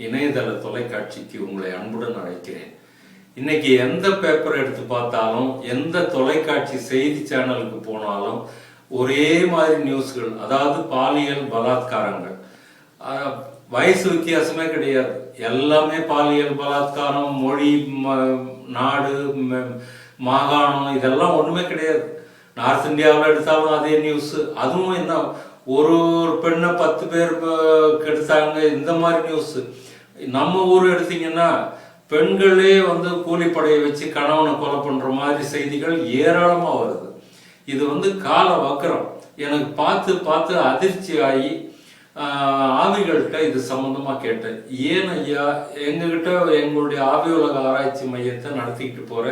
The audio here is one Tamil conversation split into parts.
இணையதள தொலைக்காட்சிக்கு உங்களை அன்புடன் அழைக்கிறேன். இன்னைக்கு எந்த பேப்பர் எடுத்து பார்த்தாலும், எந்த தொலைக்காட்சி செய்தி சேனலுக்கு போனாலும் ஒரே மாதிரி நியூஸ்கள். அதாவது பாலியல் பலாத்காரங்கள், வயசு வித்தியாசமே கிடையாது. எல்லாமே பாலியல் பலாத்காரம், மொழி, நாடு, மாகாணம், இதெல்லாம் ஒண்ணுமே கிடையாது. நார்த் இந்தியாவில் எடுத்தாலும் அதே நியூஸ். அதுவும் என்ன, ஒரு பெண்ணை 10 பேர் கெடுத்தாங்க, இந்த மாதிரி நியூஸ். நம்ம ஊர் எடுத்தீங்கன்னா பெண்களே கூலிப்படையை வச்சு கணவனை கொலை பண்ற மாதிரி செய்திகள் ஏராளமா வருது. இது கால வக்கரம். எனக்கு பார்த்து பார்த்து அதிர்ச்சி ஆகி ஆவிகள்கிட்ட இது சம்பந்தமா கேட்டேன். ஏன் ஐயா, எங்ககிட்ட எங்களுடைய ஆவி உலக ஆராய்ச்சி மையத்தை நடத்திக்கிட்டு போற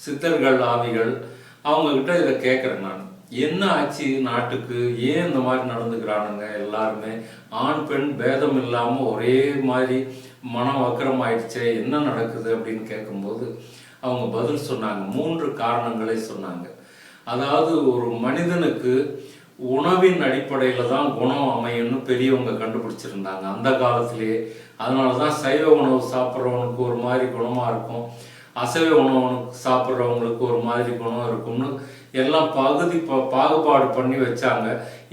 சித்தர்கள் ஆவிகள், அவங்க கிட்ட இதை கேட்கறேன் நான். என்ன ஆச்சு நாட்டுக்கு, ஏன் இந்த மாதிரி நடந்துக்கிறானுங்க எல்லாருமே, ஆண் பெண் பேதம் இல்லாம ஒரே மாதிரி மனம் வக்கரம் ஆயிடுச்சே, என்ன நடக்குது அப்படின்னு கேட்கும்போது அவங்க பதில் சொன்னாங்க. 3 காரணங்களை சொன்னாங்க. அதாவது ஒரு மனிதனுக்கு உணவின் அடிப்படையில தான் குணம் அமையும்னு பெரியவங்க கண்டுபிடிச்சிருந்தாங்க அந்த காலத்திலேயே. அதனாலதான் சைவ உணவு சாப்பிட்றவனுக்கு ஒரு மாதிரி குணமா இருக்கும், அசைவ உணவு சாப்பிட்றவங்களுக்கு ஒரு மாதிரி குணம் இருக்கும்னு எல்லாம் பாகுபாடு பண்ணி வச்சாங்க.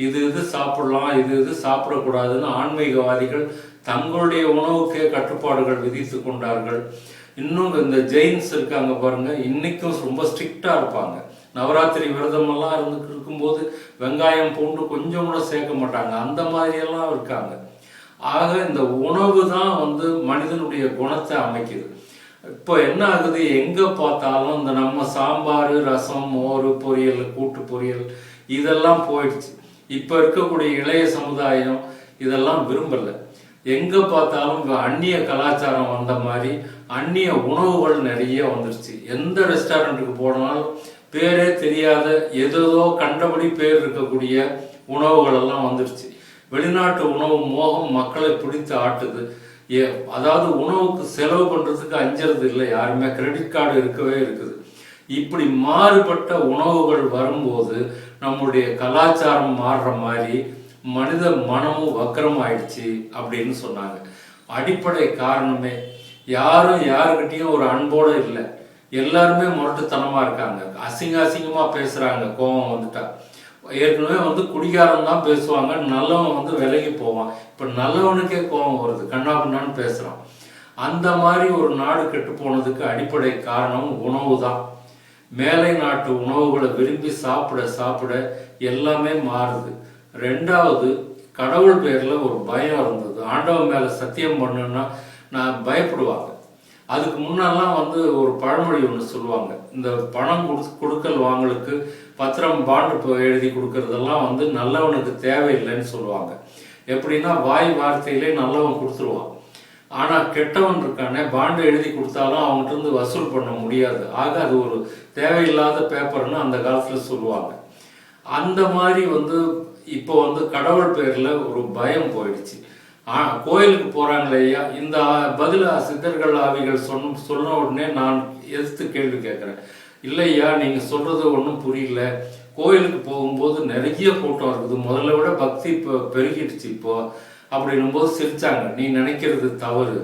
இது சாப்பிடலாம், இது சாப்பிடக்கூடாதுன்னு ஆன்மீகவாதிகள் தங்களுடைய உணவுக்கே கட்டுப்பாடுகள் விதித்து கொண்டார்கள். இன்னும் இந்த ஜெயின்ஸ் இருக்காங்க பாருங்க, இன்னைக்கும் ரொம்ப ஸ்ட்ரிக்டா இருப்பாங்க. நவராத்திரி விரதம் எல்லாம் இருக்கும்போது வெங்காயம் பூண்டு கொஞ்சம் கூட சேர்க்க மாட்டாங்க, அந்த மாதிரி எல்லாம் இருக்காங்க. ஆக இந்த உணவு தான் மனிதனுடைய குணத்தை அமைக்குது. இப்போ என்ன ஆகுது, எங்க பார்த்தாலும் இந்த நம்ம சாம்பார், ரசம், மோர், பொரியல், கூட்டு பொரியல் இதெல்லாம் போயிடுச்சு. இப்ப இருக்கக்கூடிய இளைய சமுதாயம் இதெல்லாம் விரும்பல. எங்க பார்த்தாலும் அந்நிய கலாச்சாரம் வந்த மாதிரி அந்நிய உணவுகள் நிறைய வந்துருச்சு. எந்த ரெஸ்டாரண்ட்டுக்கு போனாலும் பேரே தெரியாத ஏதோ கண்டபடி பேர் இருக்கக்கூடிய உணவுகள் எல்லாம் வந்துருச்சு. வெளிநாட்டு உணவு மோகம் மக்களை பிடித்து ஆட்டுது. அதாவது உணவுக்கு செலவு பண்றதுக்கு அஞ்சறது இல்லை யாருமே, கிரெடிட் கார்டு இருக்கவே இருக்குது. இப்படி மாறுபட்ட உணவுகள் வரும்போது நம்முடைய கலாச்சாரம் மாறுற மாதிரி மனித மனமும் வக்கரம் ஆயிடுச்சு அப்படின்னு சொன்னாங்க. அடிப்படை காரணமே, யாரும் யாருக்கிட்டையும் ஒரு அன்போட இல்லை, எல்லாருமே முரட்டுத்தனமா இருக்காங்க, அசிங்கமா பேசுறாங்க. கோபம் வந்துட்டா ஏற்கனவே குடிகாரன் தான் பேசுவாங்க, நல்லவன் விலகி போவான். இப்ப நல்லவனுக்கே கோபம் வருது, கண்ணாபின்னான்னு பேசுறான். அந்த மாதிரி ஒரு நாடு கெட்டு போனதுக்கு அடிப்படை காரணம் உணவு தான். மேலை நாட்டு உணவுகளை விரும்பி சாப்பிட சாப்பிட எல்லாமே மாறுது. 2வது, கடவுள் பேர்ல ஒரு பயம் இருந்தது. ஆண்டவன் மேல சத்தியம் பண்ணுன்னா நான் பயப்படுவாங்க. அதுக்கு முன்னெல்லாம் ஒரு பழமொழி ஒன்று சொல்லுவாங்க, இந்த பணம் கொடுக்கல் வாங்கலுக்கு பத்திரம் பாண்டு எழுதி கொடுக்கறதெல்லாம் நல்லவனுக்கு தேவையில்லைன்னு சொல்லுவாங்க. எப்படின்னா வாய் வார்த்தையிலே நல்லவன் கொடுத்துருவான். ஆனா கெட்டவன் இருக்கானே, பாண்டு எழுதி கொடுத்தாலும் அவங்ககிட்ட இருந்து வசூல் பண்ண முடியாது. ஆக அது ஒரு தேவையில்லாத பேப்பர்னு அந்த காலத்துல சொல்லுவாங்க. அந்த மாதிரி இப்போ கடவுள் பேர்ல ஒரு பயம் போயிடுச்சு. கோயிலுக்கு போறாங்களே ஐயா, இந்த பதில சித்தர்கள் ஆவிகள் சொன்ன உடனே நான் எதிர்த்து கேள்வி கேட்கிறேன். இல்லையா, நீங்க சொல்றது ஒன்றும் புரியல. கோயிலுக்கு போகும்போது நிறைய கூட்டம் இருக்குது, முதல்ல விட பக்தி இப்போ பெருகிடுச்சு இப்போ அப்படின்னும் போது சிரிச்சாங்க. நீ நினைக்கிறது தவறு,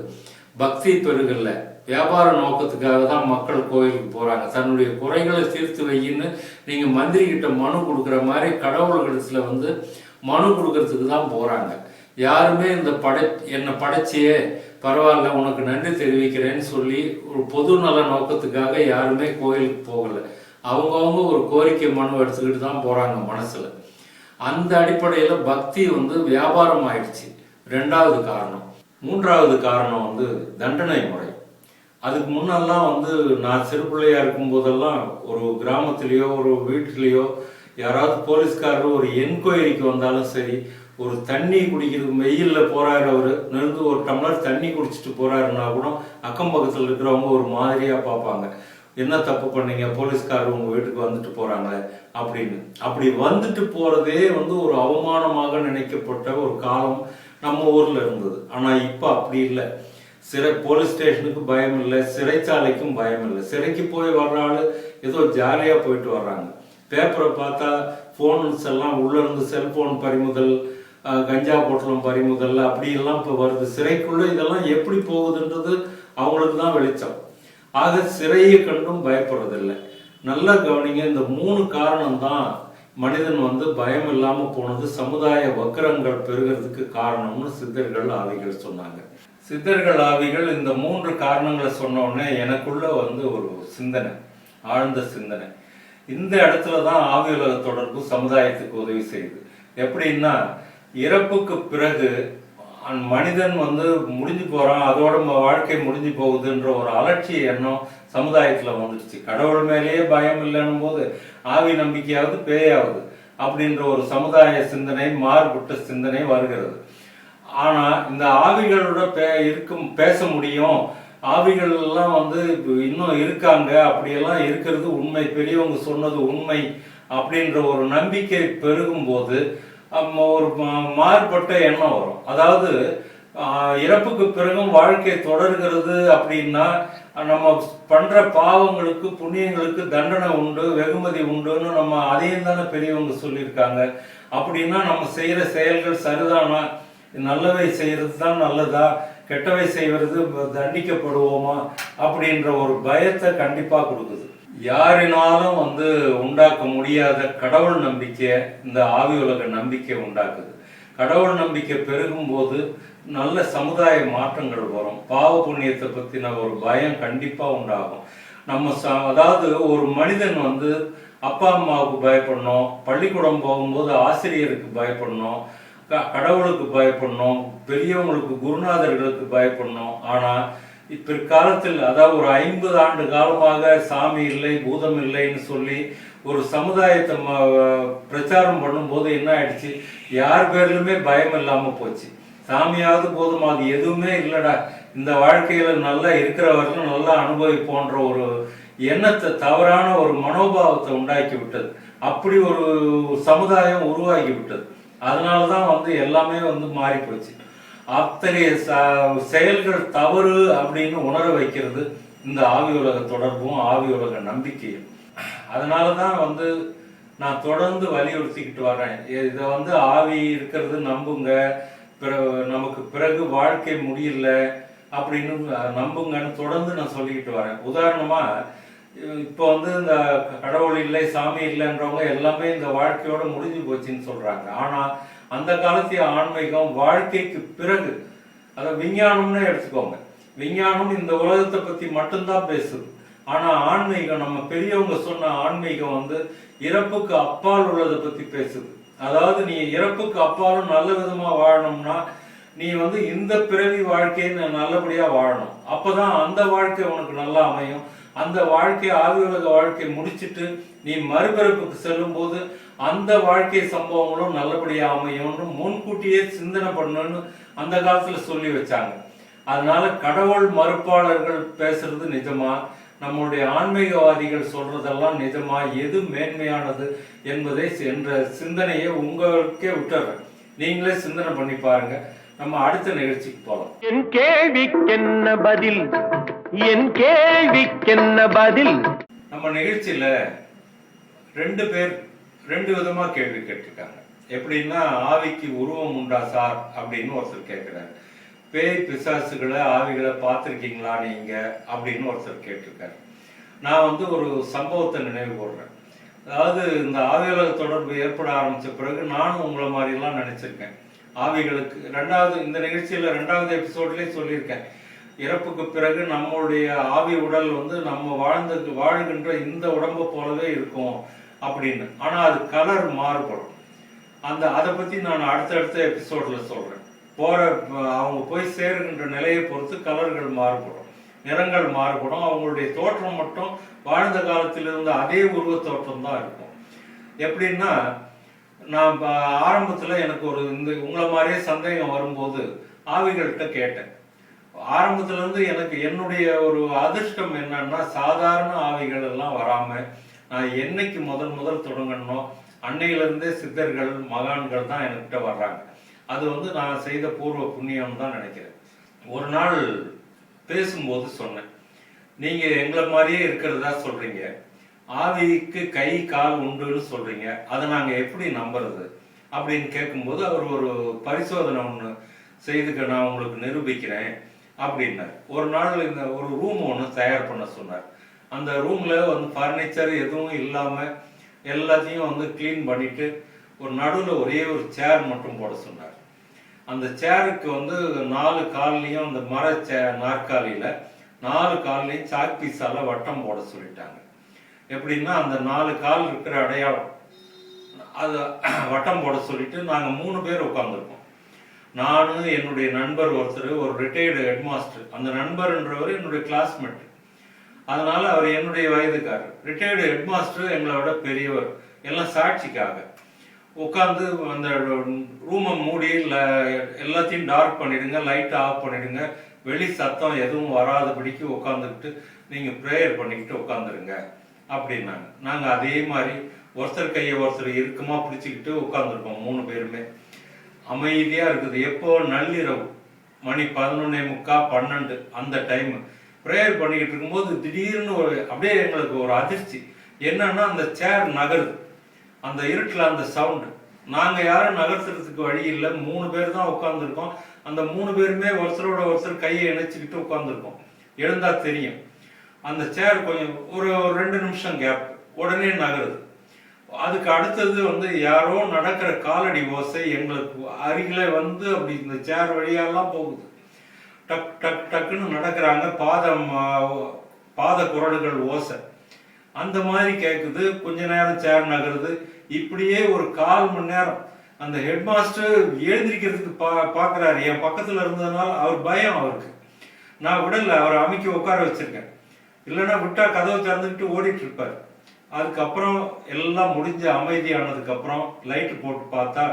பக்தி பெருகல, வியாபார நோக்கத்துக்காக தான் மக்கள் கோயிலுக்கு போறாங்க. தன்னுடைய குறைகளை தீர்த்து வையின்னு நீங்க மந்திரி கிட்ட மனு கொடுக்குற மாதிரி கடவுள்களிடத்துல மனு கொடுக்கறதுக்கு தான் போறாங்க. யாருமே இந்த என்னை படைச்சியே பரவாயில்ல உனக்கு நன்றி தெரிவிக்கிறேன்னு சொல்லி ஒரு பொது நல நோக்கத்துக்காக யாருமே கோயிலுக்கு போகல. அவங்கவுங்க ஒரு கோரிக்கை மனு எடுத்துக்கிட்டு தான் போறாங்க மனசுல. அந்த அடிப்படையில பக்தி வியாபாரம் ஆயிடுச்சு. 2வது காரணம். 3வது காரணம் தண்டனை முறை. அதுக்கு முன்னெல்லாம் நான் சிறு பிள்ளையா இருக்கும் போதெல்லாம் ஒரு கிராமத்திலேயோ ஒரு வீட்டிலேயோ யாராவது போலீஸ்காரர் ஒரு என்கொயரிக்கு வந்தாலும் சரி, ஒரு தண்ணி குடிக்கிறது வெயில்ல போறாரு, அவரு நின்று ஒரு டம்ளர் தண்ணி குடிச்சிட்டு போறாருன்னா கூட அக்கம் பக்கத்துல இருக்கிறவங்க ஒரு மாதிரியா பார்ப்பாங்க. என்ன தப்பு பண்ணீங்க, போலீஸ்காரர் உங்க வீட்டுக்கு வந்துட்டு போறாங்களே அப்படின்னு. அப்படி வந்துட்டு போறதே ஒரு அவமானமாக நினைக்கப்பட்ட ஒரு காலம் நம்ம ஊர்ல இருந்தது. ஆனா இப்ப அப்படி இல்லை. போலீஸ் ஸ்டேஷனுக்கு பயம் இல்லை, சிறைச்சாலைக்கும் பயம் இல்லை. சிறைக்கு போய் வர்ற ஆளு ஏதோ ஜாலியா போயிட்டு வர்றாங்க. பேப்பரை பார்த்தா போன்ஸ் எல்லாம் உள்ள இருந்து செல்போன் பறிமுதல், கஞ்சா பொட்டலம் பறிமுதல் அப்படியெல்லாம் இப்போ வருது. சிறைக்குள்ள இதெல்லாம் எப்படி போகுதுன்றது அவங்களுக்கு தான் வெளிச்சம். ஆக சிறையை கண்டும் பயப்படுறதில்லை. நல்லா கவனிங்க, இந்த 3 காரணம் தான் மனிதன் பயம் இல்லாம போனது, சமுதாய வக்கரங்கள் பெருகிறதுக்கு காரணம்னு சித்தர்கள் ஆவிகள் சொன்னாங்க. சித்தர்கள் ஆவிகள் இந்த 3 காரணங்களை சொன்ன உடனே எனக்குள்ள ஒரு சிந்தனை, ஆழ்ந்த சிந்தனை. இந்த இடத்துலதான் ஆவி உலக தொடர்பு சமுதாயத்துக்கு உதவி செய்யுது. எப்படின்னா, இறப்புக்கு பிறகு மனிதன் முடிஞ்சு போறான், அதோட வாழ்க்கை முடிஞ்சு போகுதுன்ற ஒரு அலட்சிய எண்ணம் சமுதாயத்துல வந்துடுச்சு. கடவுள் மேலேயே பயம் இல்லைன்னும் போது ஆவி நம்பிக்கையாவது பேயாவது அப்படின்ற ஒரு சமுதாய சிந்தனை, மாறுபட்ட சிந்தனை வருகிறது. ஆனா இந்த ஆவிகளோட பேச முடியும், ஆவிகள் எல்லாம் இன்னும் இருக்காங்க, அப்படியெல்லாம் இருக்கிறது உண்மை, பெரியவங்க சொன்னது உண்மை அப்படின்ற ஒரு நம்பிக்கை பெருகும் போது ஒரு மாறுபட்ட எண்ணம் வரும். அதாவது இறப்புக்கு பிறகும் வாழ்க்கை தொடர்கிறது அப்படின்னா நம்ம பண்ற பாவங்களுக்கு புண்ணியங்களுக்கு தண்டனை உண்டு, வெகுமதி உண்டுன்னு நம்ம அதையும் தானே பெரியவங்க சொல்லியிருக்காங்க. அப்படின்னா நம்ம செய்யற செயல்கள் சரிதானா, நல்லவை செய்யறது தான் நல்லதா, கெட்டவை செய்வது தண்டிக்கப்படுவோமா அப்படின்ற ஒரு பயத்தை கண்டிப்பா கொடுக்குது. யாரினாலும் உண்டாக்க முடியாத கடவுள் நம்பிக்கை இந்த ஆவி உலக நம்பிக்கை உண்டாக்குது. கடவுள் நம்பிக்கை பெருகும் போது நல்ல சமுதாய மாற்றங்கள் வரும். பாவ புண்ணியத்தை பத்தின ஒரு பயம் கண்டிப்பா உண்டாகும். நம்ம அதாவது ஒரு மனிதன் அப்பா அம்மாவுக்கு பயப்படணும், பள்ளிக்கூடம் போகும்போது ஆசிரியருக்கு பயப்படணும், கடவுளுக்கு பயப்படணும், பெரியவங்களுக்கு குருநாதர்களுக்கு பயப்படணும். ஆனா பிற்காலத்தில், அதாவது ஒரு 50 ஆண்டு காலமாக சாமி இல்லை பூதம் இல்லைன்னு சொல்லி ஒரு சமுதாயத்தை பிரச்சாரம் பண்ணும்போது என்ன ஆயிடுச்சு, யார் பேர்லுமே பயம் இல்லாம போச்சு. சாமியாவது பூதமாவது எதுவுமே இல்லடா, இந்த வாழ்க்கையில நல்லா இருக்கிறவர்களும் நல்லா அனுபவிப்போன்ற ஒரு எண்ணத்தை, தவறான ஒரு மனோபாவத்தை உண்டாக்கி விட்டது. அப்படி ஒரு சமுதாயம் உருவாகி விட்டது. அதனாலதான் எல்லாமே மாறி போச்சு. அத்தகைய செயல்கள் தவறு அப்படின்னு உணர வைக்கிறது இந்த ஆவி உலக தொடர்பும் ஆவி உலக நம்பிக்கையும். அதனாலதான் நான் தொடர்ந்து வலியுறுத்திக்கிட்டு வரேன். இதை ஆவி இருக்கிறது நம்புங்க, நமக்கு பிறகு வாழ்க்கை முடியல அப்படின்னு நம்புங்கன்னு தொடர்ந்து நான் சொல்லிக்கிட்டு வரேன். உதாரணமா இப்போ இந்த கடவுள் இல்லை சாமி இல்லைன்றவங்க எல்லாமே இந்த வாழ்க்கையோட முடிஞ்சு போச்சுன்னு சொல்றாங்க. ஆனா அந்த காலத்திய ஆன்மீகம் வாழ்க்கைக்கு பிறகு, அத விஞ்ஞானம்னு எடுத்துக்கோங்க, விஞ்ஞானம் இந்த உலகத்தை பத்தி மட்டும்தான் பேசுது. ஆனா ஆன்மீகம், நம்ம பெரியவங்க சொன்ன ஆன்மீகம் இறப்புக்கு அப்பால் உள்ளதை பத்தி பேசுது. அதாவது நீ இறப்புக்கு அப்பாலும் நல்ல விதமா வாழணும்னா நீ இந்த பிறவி வாழ்க்கையை நல்லபடியா வாழணும். அப்பதான் அந்த வாழ்க்கை உனக்கு நல்லா அமையும். அந்த வாழ்க்கை ஆவி உலக வாழ்க்கை முடிச்சுட்டு நீ மறுபிறப்புக்கு செல்லும் போது அந்த வாழ்க்கை சம்பவங்களும் நல்லபடியா அமையும்னு முன்கூட்டியே சிந்தனை பண்ணணும்னு அந்த காலத்துல சொல்லி வச்சாங்க. அதனால கடவுள் மறுப்பாளர்கள் பேசுறது நிஜமா, நம்முடைய ஆன்மீகவாதிகள் சொல்றதெல்லாம் நிஜமா, எது மேன்மையானது என்பதை என்ற சிந்தனையை உங்களுக்கே விட்டுறேன். நீங்களே சிந்தனை பண்ணி பாருங்க. நம்ம அடுத்த நிகழ்ச்சிக்கு போலாம். என் கேள்விக்கென்ன பதில், என் கேள்விக்கென்ன பதில். நம்ம நிகழ்ச்சியில 2 பேர் 2 விதமா கேள்வி கேட்டிருக்காங்க. எப்படின்னா, ஆவிக்கு உருவம் உண்டா சார் அப்படின்னு ஒருத்தர் கேட்கிறாரு. பேய் பிசாசுகளை ஆவிகளை பார்த்துருக்கீங்களா நீங்க அப்படின்னு ஒருத்தர் கேட்டிருக்காரு. நான் ஒரு சம்பவத்தை நினைவு கூறுறேன். அதாவது இந்த ஆவி உலக தொடர்பு ஏற்பட ஆரம்பிச்ச பிறகு நானும் உங்களை மாதிரி எல்லாம் நினைச்சிருக்கேன். ஆவிகளுக்கு இந்த நிகழ்ச்சியில 2வது எபிசோட்லயே சொல்லியிருக்கேன், இறப்புக்கு பிறகு நம்மளுடைய ஆவி உடல் நம்ம வாழ்கின்ற இந்த உடம்பை போலவே இருக்கும் அப்படின்னு. ஆனா அது கலர் மாறுபடும். அதை பத்தி நான் அடுத்தடுத்த எபிசோட்ல சொல்றேன். அவங்க போய் சேருகின்ற நிலையை பொறுத்து கலர்கள் மாறுபடும், நிறங்கள் மாறுபடும். அவங்களுடைய தோற்றம் மட்டும் வாழ்ந்த காலத்தில் இருந்த அதே உருவ தோற்றம் தான் இருக்கும். எப்படின்னா, நான் ஆரம்பத்துல எனக்கு உங்களை மாதிரியே சந்தேகம் வரும்போது ஆவிகள்கிட்ட கேட்டேன். ஆரம்பத்துல இருந்து எனக்கு என்னுடைய ஒரு அதிர்ஷ்டம் என்னன்னா, சாதாரண ஆவிகள் எல்லாம் வராம நான் என்னைக்கு முதல் தொடங்கணும் அன்னையிலிருந்தே சித்தர்கள் மகான்கள் தான் என்கிட்ட வர்றாங்க. அது நான் செய்த பூர்வ புண்ணியம் தான் நினைக்கிறேன். ஒரு நாள் பேசும்போது சொன்னேன், நீங்க எங்களை மாதிரியே இருக்கிறதா சொல்றீங்க, ஆவிக்கு கை கால் உண்டுன்னு சொல்றீங்க, அதை நாங்க எப்படி நம்புறது அப்படின்னு கேட்கும்போது அவர் ஒரு பரிசோதனை ஒன்று செய்துக்க நான் உங்களுக்கு நிரூபிக்கிறேன் அப்படின்னார். ஒரு நாள் இந்த ஒரு ரூம் ஒன்று தயார் பண்ண சொன்னார். அந்த ரூம்ல வந்து ஃபர்னிச்சர் எதுவும் இல்லாம எல்லாத்தையும் வந்து கிளீன் பண்ணிட்டு ஒரு நடுவில் ஒரே ஒரு சேர் மட்டும் போட சொன்னார். அந்த சேருக்கு வந்து 4 கால்லையும் அந்த மர நாற்காலியில 4 கால்லையும் சாக் பீஸால வட்டம் போட சொல்லிட்டாங்க. எப்படின்னா அந்த 4 கால் இருக்கிற அடையாளம் அது வட்டம் போட சொல்லிட்டு நாங்க 3 பேர் உட்காந்துருக்கோம். நானும் என்னுடைய நண்பர் ஒருத்தர், ஒரு ரிட்டையர்டு ஹெட் மாஸ்டர். அந்த நண்பர்ன்றவர் என்னுடைய கிளாஸ்மேட், அதனால அவர் என்னுடைய வயதுக்காரர். ரிட்டையர்டு ஹெட் மாஸ்டர் எங்களை விட பெரியவர். எல்லாம் சாட்சிக்காக உட்காந்து அந்த ரூமை மூடி எல்லாத்தையும் டார்க் பண்ணிடுங்க, லைட் ஆஃப் பண்ணிடுங்க, வெளி சத்தம் எதுவும் வராதபடிக்கு உட்காந்துக்கிட்டு நீங்க ப்ரேயர் பண்ணிக்கிட்டு உட்காந்துருங்க அப்படின்னாங்க. நாங்க அதே மாதிரி ஒருத்தர் கையை ஒருத்தர் இறுக்கமா பிடிச்சிக்கிட்டு உட்காந்துருக்கோம். 3 பேருமே அமைதியா இருக்குது. எப்போ நள்ளிரவு மணி 11:45 12 அந்த டைம் ப்ரேயர் பண்ணிக்கிட்டு இருக்கும்போது திடீர்னு அப்படியே எங்களுக்கு ஒரு அதிர்ச்சி. என்னன்னா அந்த சேர் நகருது. அந்த இருட்டில் அந்த சவுண்டு. நாங்க யாரும் நகர்த்துறதுக்கு வழி இல்லை. 3 பேர் தான் உட்காந்துருக்கோம். அந்த 3 பேருமே ஒருத்தரோட ஒருத்தர் கையை இணைச்சிக்கிட்டு உட்காந்துருக்கோம். எழுந்தா தெரியும். அந்த சேர் கொஞ்சம் ஒரு 2 நிமிஷம் கேப், உடனே நகருது. அதுக்கு அடுத்தது வந்து யாரோ நடக்கிற காலடி ஓசை எங்களுக்கு அருகில வந்து அப்படி இந்த சேர் வழியெல்லாம் போகுது. டக் டக் டக்குன்னு நடக்கிறாங்க. பாத குரல்கள் ஓசை அந்த மாதிரி கேட்குது. கொஞ்ச நேரம் சேர் நகருது. இப்படியே ஒரு 1/4 மணி நேரம். அந்த ஹெட் மாஸ்டர் எழுந்திருக்கிறதுக்கு பாக்குறாரு. என் பக்கத்துல இருந்ததுனால அவர் பயம் அவருக்கு. நான் விடல, அவரை அமைக்க உட்கார வச்சிருக்கேன். இல்லைன்னா விட்டா கதவை திறந்துக்கிட்டு ஓடிட்டு இருப்பாரு. அதுக்கப்புறம் எல்லாம் முடிஞ்ச அமைதியானதுக்கு அப்புறம் லைட் போட்டு பார்த்தா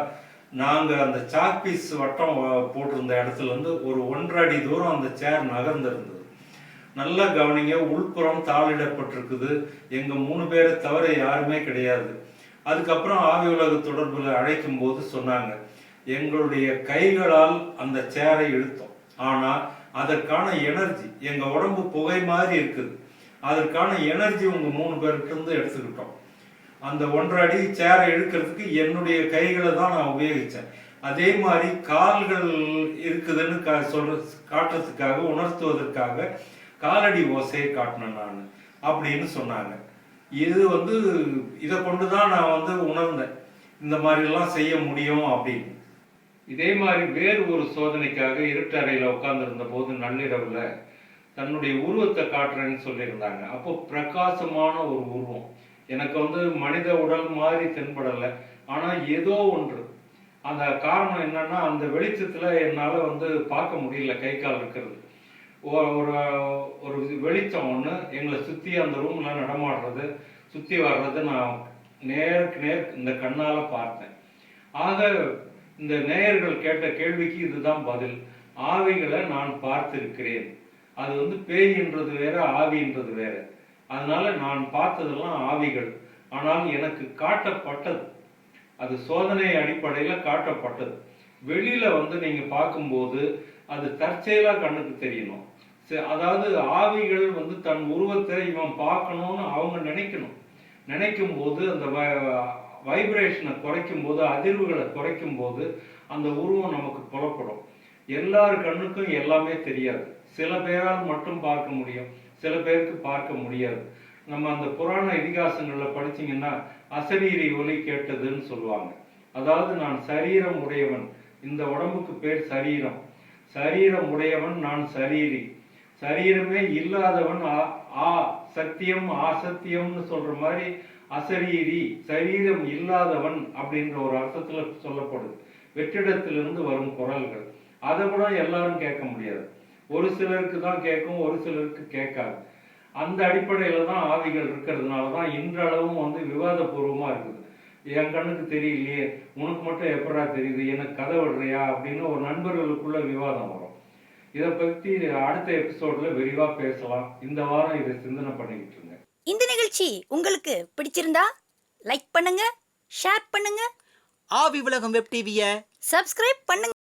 நாங்க அந்த சாக் பீஸ் வட்டம் போட்டிருந்த இடத்துல இருந்து ஒரு 1.5 அடி தூரம் அந்த சேர் நகர்ந்திருந்தது. நல்லா கவனிங்க, உள்புறம் தாளிடப்பட்டிருக்குது. எங்க 3 பேரை தவிர யாருமே கிடையாது. அதுக்கப்புறம் ஆவி உலக தொடர்புல அழைக்கும் போது சொன்னாங்க, எங்களுடைய கைகளால் அந்த சேரை இழுத்தோம், ஆனா அதற்கான எனர்ஜி எங்க உடம்பு புகை மாதிரி இருக்குது. அதற்கான எனர்ஜி உங்க 3 பேருக்கு இருந்து எடுத்துக்கிட்டோம். அந்த 1.5 அடி சேரை இழுக்கிறதுக்கு என்னுடைய கைகளை தான் நான் உபயோகிச்சேன். அதே மாதிரி கால்கள் இருக்குதுன்னு காட்டுறதுக்காக, உணர்த்துவதற்காக காலடி ஓசையை காட்டினேன் நான் அப்படின்னு சொன்னாங்க. இது வந்து இதை கொண்டுதான் நான் வந்து உணர்ந்தேன் இந்த மாதிரி எல்லாம் செய்ய முடியும் அப்படின்னு. இதே மாதிரி வேறு ஒரு சோதனைக்காக இருட்டறையில உட்கார்ந்து இருந்த போது நள்ளிரவுல தன்னுடைய உருவத்தை காட்டுறேன்னு சொல்லியிருந்தாங்க. அப்போ பிரகாசமான ஒரு உருவம் எனக்கு வந்து மனித உடல் மாதிரி தென்படலை. ஆனா ஏதோ ஒன்று, அந்த காரணம் என்னன்னா அந்த வெளிச்சத்துல என்னால வந்து பார்க்க முடியல. கை கால் இருக்கிறது ஒரு ஒரு வெளிச்சம் ஒன்று எங்களை சுற்றி அந்த ரூம்ல நடமாடுறது, சுற்றி வர்றது நான் நேருக்கு நேர் இந்த கண்ணால பார்த்தேன். ஆக இந்த நேயர்கள் கேட்ட கேள்விக்கு இதுதான் பதில். ஆவிகளை நான் பார்த்திருக்கிறேன். அது வந்து பேய்ன்றது வேற, ஆவின்றது வேற. அதனால நான் பார்த்ததெல்லாம் ஆவிகள். ஆனால் எனக்கு காட்டப்பட்டது, அது சோதனை அடிப்படையில காட்டப்பட்டது. வெளியில வந்து நீங்க பார்க்கும்போது அது தற்செயலா கண்ணுக்கு தெரியணும். அதாவது ஆவிகள் வந்து தன் உருவத்தை இவன் பார்க்கணும்னு அவங்க நினைக்கும் போது அந்த வைப்ரேஷனை குறைக்கும் போது, அதிர்வுகளை குறைக்கும் போது அந்த உருவம் நமக்கு புலப்படும். எல்லார் கண்ணுக்கும் எல்லாமே தெரியாது. சில பேரால் மட்டும் பார்க்க முடியும், சில பேருக்கு பார்க்க முடியாது. நம்ம அந்த புராண இதிகாசங்கள்ல படிச்சீங்கன்னா அசரீரி ஒலி கேட்டதுன்னு சொல்லுவாங்க. அதாவது நான் சரீரம் உடையவன், இந்த உடம்புக்கு பேர் சரீரம். சரீரம் உடையவன் நான் சரீரி. சரீரமே இல்லாதவன் சத்தியம் ஆசத்தியம்னு சொல்ற மாதிரி அசரீரி, சரீரம் இல்லாதவன் அப்படின்ற ஒரு அர்த்தத்துல சொல்லப்படுது. வெற்றிடத்திலிருந்து வரும் குரல்கள். அதை கூட எல்லாரும் கேட்க முடியாது. ஒரு சிலருக்கு தான் கேட்கும், ஒரு சிலருக்கு கேட்காது. அந்த அடிப்படையில தான் ஆவிகள் இருக்கிறதுனாலதான் இன்றளவும் வந்து விவாதபூர்வமா இருக்குது. என் கண்ணுக்கு தெரியலையே, உனக்கு மட்டும் எப்படா தெரியுது, எனக்கு கதை விடுறியா அப்படின்னு ஒரு நண்பர்களுக்குள்ள விவாதம் வரும். இதை பத்தி அடுத்த எபிசோட்ல விரிவா பேசலாம். இந்த வாரம் இதை சிந்தனை பண்ணிக்கிட்டு இருங்க. இந்த நிகழ்ச்சி உங்களுக்கு பிடிச்சிருந்தா லைக் பண்ணுங்க, ஷேர் பண்ணுங்க, ஆவி உலகம் வெப் டிவியை சப்ஸ்கிரைப் பண்ணுங்க.